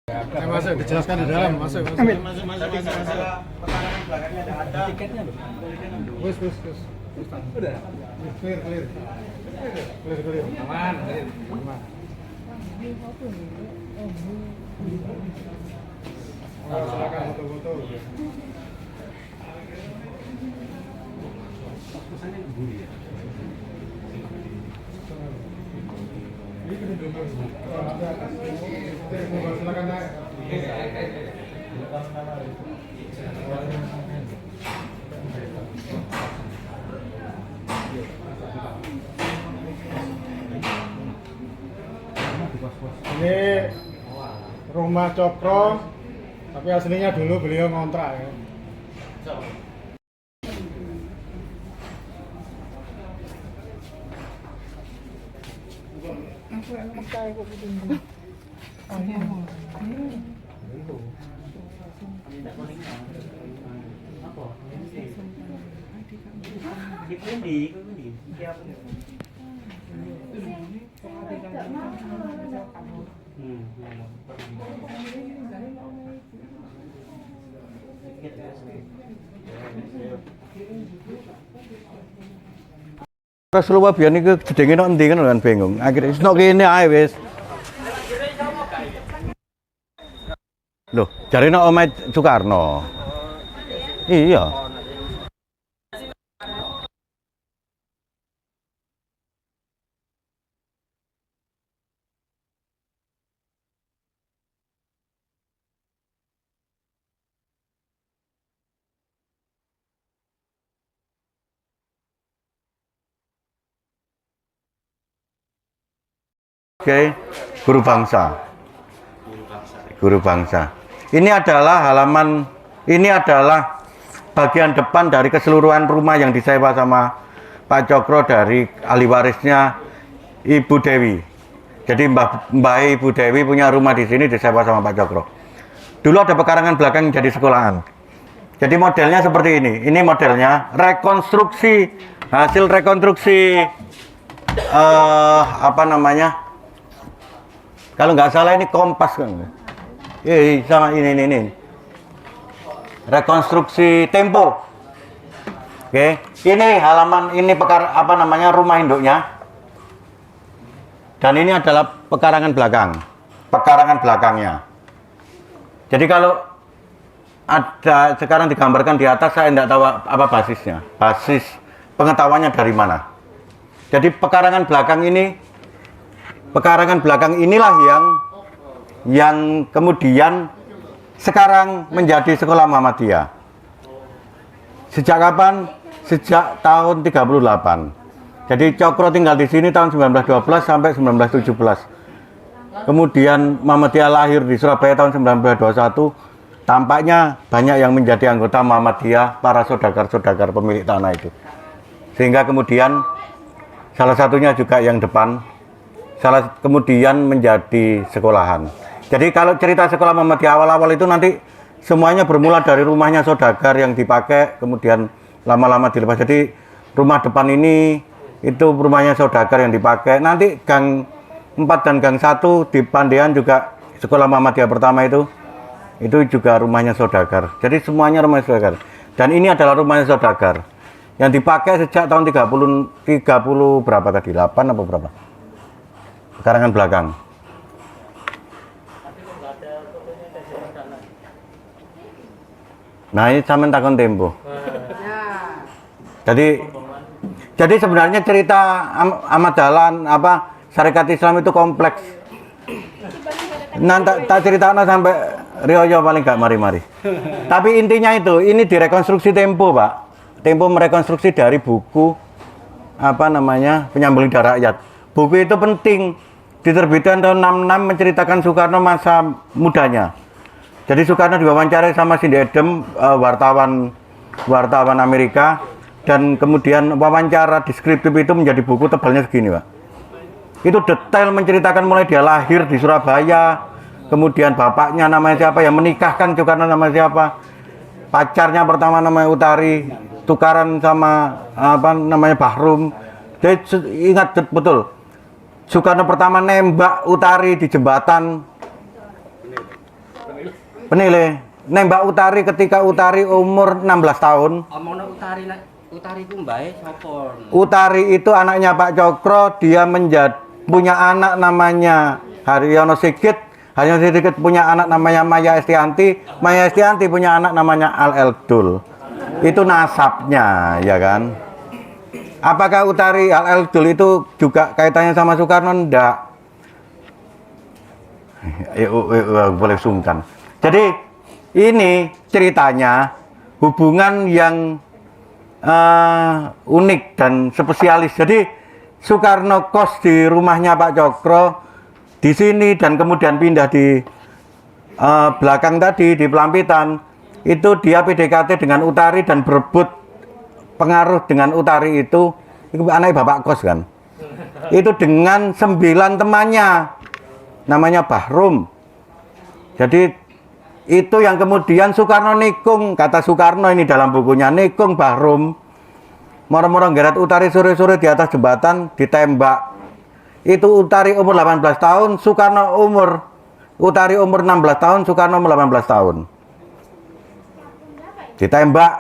Masuk, dijelaskan di dalam, masuk. Masuk. Pekarangan belakangnya ada. Tiketnya loh. Wes. Udah. Clear. Aman. Silakan foto-foto. Silakan naik. Ini rumah Cokro, tapi aslinya dulu beliau ngontrak ya. Rasulullah biyen iku jedenge nok endi kan kan bingung. Akhire wis nok kene ae wis. Loh, jare nok omahe Soekarno. Iya. Oke, guru bangsa. Guru bangsa. Ini adalah bagian depan dari keseluruhan rumah yang disewa sama Pak Cokro dari ahli warisnya Ibu Dewi. Jadi Mbah Ibu Dewi punya rumah di sini disewa sama Pak Cokro. Dulu ada pekarangan belakang jadi sekolahan. Jadi modelnya seperti ini. Ini modelnya rekonstruksi, hasil rekonstruksi apa namanya? Kalau nggak salah ini Kompas kan? Sama ini. Rekonstruksi Tempo. Oke, ini halaman ini rumah induknya. Dan ini adalah pekarangan belakangnya. Jadi kalau ada sekarang digambarkan di atas, saya tidak tahu apa basisnya. Basis pengetahuannya dari mana. Jadi pekarangan belakang inilah yang kemudian sekarang menjadi sekolah Muhammadiyah. Sejak kapan? Sejak tahun 38. Jadi Cokro tinggal di sini tahun 1912 sampai 1917. Kemudian Muhammadiyah lahir di Surabaya tahun 1921. Tampaknya banyak yang menjadi anggota Muhammadiyah, para saudagar-saudagar pemilik tanah itu. Sehingga kemudian salah satunya juga yang depan, kemudian menjadi sekolahan. Jadi kalau cerita sekolah Muhammadiyah awal-awal itu nanti semuanya bermula dari rumahnya saudagar yang dipakai, kemudian lama-lama dilepas. Jadi rumah depan ini itu rumahnya saudagar yang dipakai. Nanti gang 4 dan gang 1 di Pandean juga sekolah Muhammadiyah pertama itu juga rumahnya saudagar. Jadi semuanya rumahnya saudagar. Dan ini adalah rumahnya saudagar yang dipakai sejak tahun 30 berapa tadi? 8 apa berapa? Pekarangan belakang. Nah, ini sampean takon Tempo. Jadi sebenarnya cerita Ahmad Dahlan Syarikat Islam itu kompleks. Nah, tak ceritakan sampai Rioyo paling gak mari-mari. Tapi intinya ini direkonstruksi Tempo, Pak. Tempo merekonstruksi dari buku Penyambung Lidah Rakyat. Buku itu penting, diterbitkan tahun 66 menceritakan Soekarno masa mudanya. Jadi Soekarno diwawancarai sama Cindy Adams, wartawan Amerika, dan kemudian wawancara deskriptif itu menjadi buku tebalnya segini, Pak. Itu detail menceritakan mulai dia lahir di Surabaya, kemudian bapaknya namanya siapa, yang menikahkan Soekarno namanya siapa, pacarnya pertama namanya Utari, tukaran sama Bahrum. Jadi ingat betul, Soekarno pertama nembak Utari di jembatan Penile nembak Utari ketika Utari umur 16 tahun. Omongno Utari ku mbae sapa? Utari itu anaknya Pak Cokro, dia punya anak namanya Haryono Sigit. Haryono Sigit punya anak namanya Maya Estianti. Maya Estianti punya anak namanya Al Eldul. Itu nasabnya, ya kan? Apakah Utari Al Eldul itu juga kaitannya sama Soekarno? Enggak. Boleh sungkan. Jadi ini ceritanya hubungan yang unik dan spesialis. Jadi Soekarno kos di rumahnya Pak Cokro di sini dan kemudian pindah di belakang tadi di Pelampitan. Itu dia PDKT dengan Utari dan berebut pengaruh dengan Utari itu anaknya Bapak kos kan. Itu dengan 9 temannya. Namanya Bahrum. Jadi itu yang kemudian Soekarno nikung, kata Soekarno ini dalam bukunya, nikung Bahrum. Moro-moro ngeret Utari sore-sore di atas jembatan ditembak. Itu Utari umur 18 tahun, Utari umur 16 tahun, Soekarno umur 18 tahun. Ditembak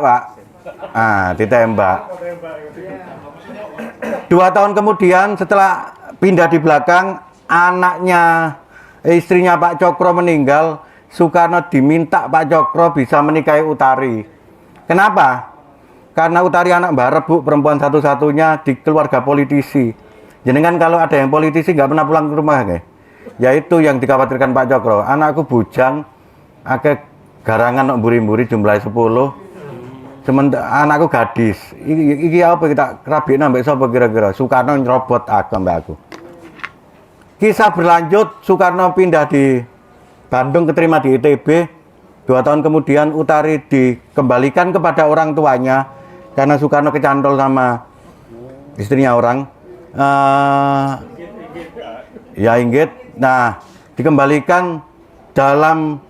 Pak. Ditembak. 2 tahun kemudian setelah pindah di belakang, istrinya Pak Cokro meninggal, Soekarno diminta Pak Cokro bisa menikahi Utari. Kenapa? Karena Utari anak barep Bu, perempuan satu-satunya di keluarga politisi. Jadi kan kalau ada yang politisi nggak pernah pulang ke rumah kayak. Yaitu yang dikhawatirkan Pak Cokro. Anakku bujang, akeh garangan nok mburi-mburi jumlahnya 10. Sementara anakku gadis. Iki apa kita kerabik nambah sapa kira-kira? Soekarno nyerobot aku. Kisah berlanjut, Soekarno pindah di Bandung, keterima di ITB. 2 tahun kemudian Utari dikembalikan kepada orang tuanya karena Soekarno kecantol sama istrinya orang. Ya Inggit. Nah, dikembalikan dalam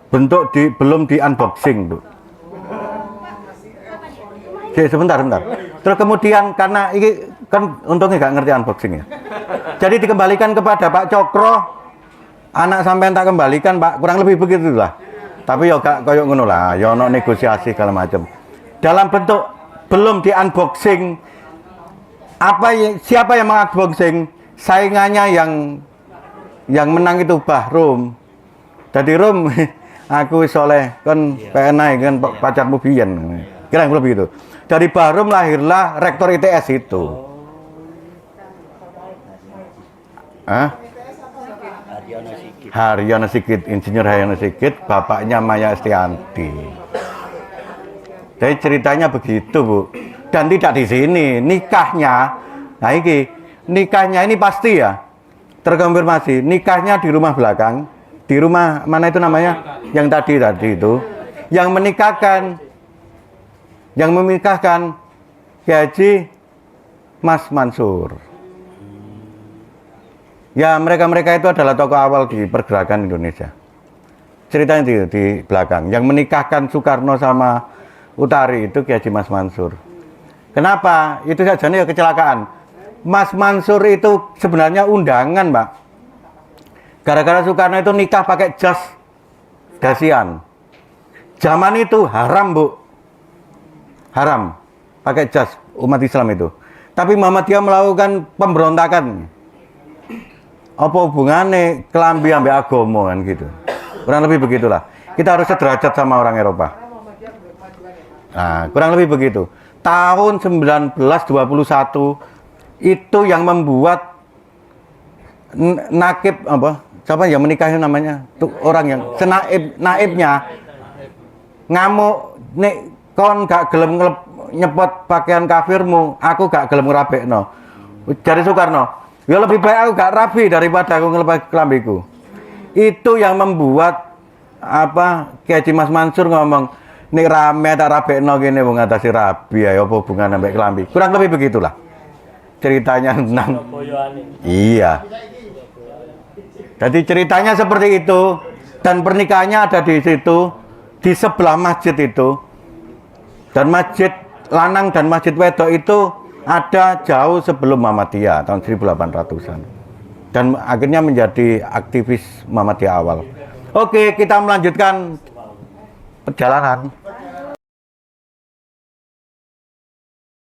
bentuk belum di unboxing tuh. Sebentar. Terus kemudian karena ini kan untungnya nggak ngerti unboxing ya. Jadi dikembalikan kepada Pak Cokro. Anak sampean tak kembalikan Pak, kurang lebih begitulah. Tapi ya gak koyo ngono lah, ya ono negosiasi segala macam. Dalam bentuk belum di unboxing. Siapa yang mengunboxing? Saingannya yang menang itu Bahrum. Jadi Rum, aku soleh kan PNI kan pacarmu biyen. Kira lebih begitu. Dari Bahrum lahirlah rektor ITS itu. Haryono Sigit, Insinyur Haryono Sigit, bapaknya Maya Estianti. Jadi ceritanya begitu Bu. Dan tidak di sini, nikahnya. Nah nikahnya ini pasti ya terkonfirmasi. Nikahnya di rumah belakang, di rumah mana itu namanya? Yang tadi itu, yang menikahkan Kiai Haji Mas Mansur. Ya mereka itu adalah tokoh awal di pergerakan Indonesia. Ceritanya di belakang. Yang menikahkan Soekarno sama Utari itu Kiai Haji Mas Mansur. Kenapa? Itu saja nih kecelakaan. Mas Mansur itu sebenarnya undangan, Pak. Gara-gara Soekarno itu nikah pakai jas dasian. Zaman itu haram, Bu. Haram pakai jas umat Islam itu. Tapi Muhammadiyah melakukan pemberontakan. Apa hubungannya kelambi ambek agama kan gitu. Kurang lebih begitulah. Kita harus sederajat sama orang Eropa. Nah, kurang lebih begitu. Tahun 1921 itu yang membuat Nakib apa? Siapa yang menikahi namanya? Tuh orang yang naibnya ngamuk, nek kon gak gelem nyepot pakaian kafirmu, aku gak gelem ngrabekno. Jadi Soekarno, ya lebih baik aku gak rabi daripada aku ngelepas kelambiku. Itu yang membuat Kiai Haji Mas Mansur ngomong, nek rame tak rabekno kene wong ngatasi rabi ayo apa hubungan ambek kelambi. Kurang lebih begitulah. Ceritanya tentang iya. Jadi ceritanya seperti itu dan pernikahannya ada di situ di sebelah masjid itu. Dan masjid lanang dan masjid wedok itu ada jauh sebelum Muhammadiyah tahun 1800-an. dan akhirnya menjadi aktivis Muhammadiyah awal. Oke, kita melanjutkan perjalanan.